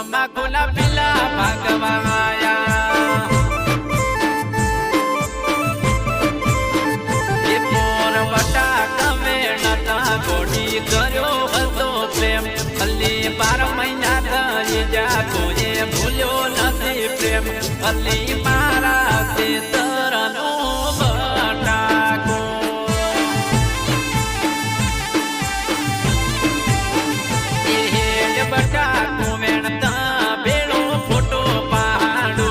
તમાકુના પીલા ભાગવાયા એ પોર વટા તમે નતા ગોડી કર્યો હતો પ્રેમ અલી 12 મહિના થઈ જા કોઈએ ભૂલ્યો નથી પ્રેમ અલી મારા સેતરનો બટાકો એ બટાકો વેણતા બેડો ફોટો પાડો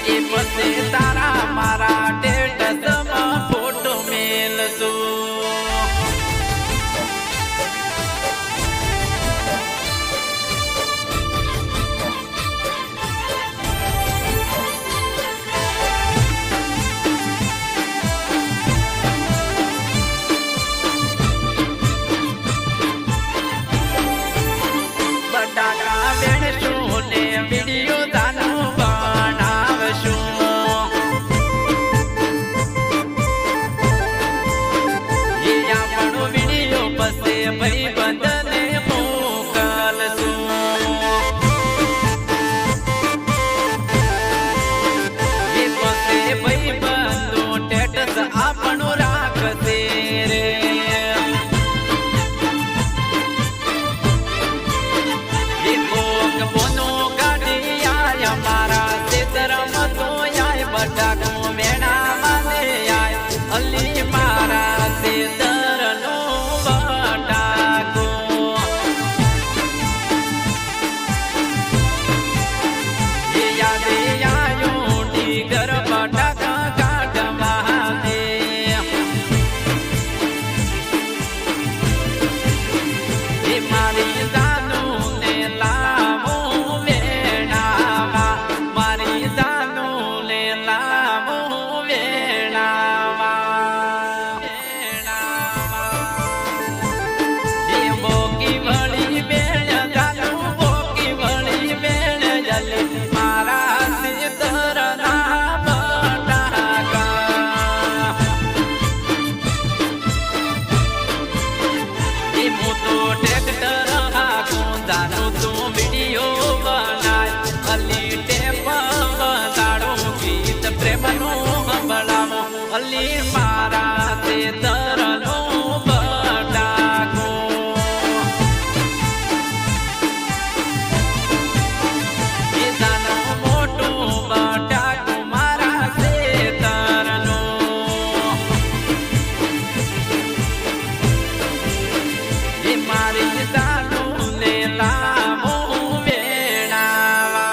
એ પછી તારા મારા સ્ટેટસમાં ફોટો મેલજો બટાકા વેણશું ને વિડીયો તાનું બનાવશું એ આપણો વિડીયો પછી ભાઈબંધને મોકલશું એ પછી ભાઈબંધો સ્ટેટસ આપણું રાખશે રે બટાકો મેણા માને આય અલી મારા સેતરનો બટાકો એ યાદે આયો ડીગર બટાકા કાઢવા દે એ મારી જાનું ને લાવો વેણાવા મારી જાનું ને લાવો વેણાવા એ બોકી વળી બેળ જાનું બોકી વળી બેળ જલે મારા સેતરના બટાકા એ મોટો ટ્રેક્ટર હાકું જાનું તું વિડીયો બનાય અલી ટેપ બતાડો ગીત પ્રેમનું સંભળાવો અલી મારા સેતરનો બટાકો એ જાનો મોટો બટાકો મારા સેતરનો એ મારી જાનું ને લાવો વેણાવા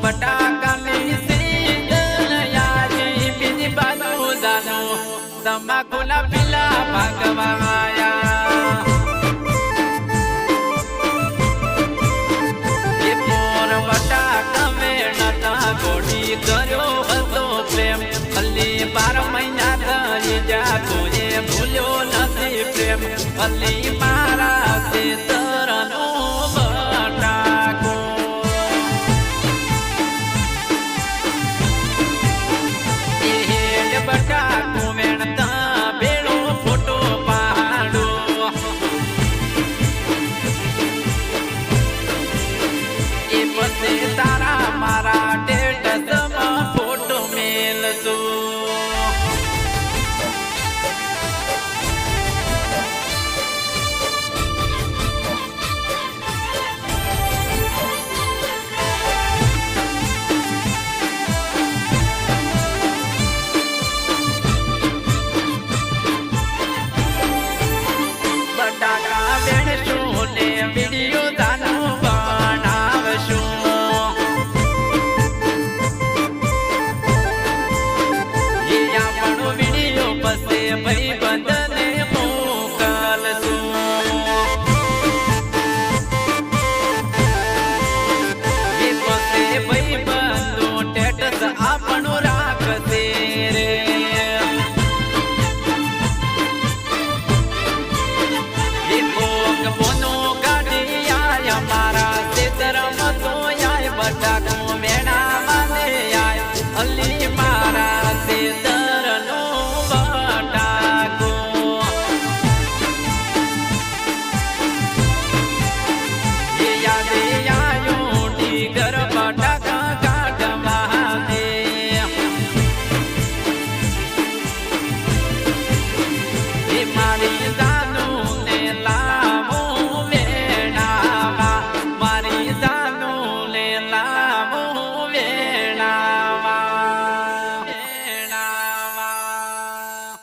બટાકાની સીઝન યારી બીજી બાજુ જાનું તમાકુના પીલા ભાગવાયા એ પોર બટાકા વેણતા ગોડી કર્યો હતો પ્રેમ અલી 12 મહિના થઈ જા કોઈએ ભૂલ્યો નથી પ્રેમ અલી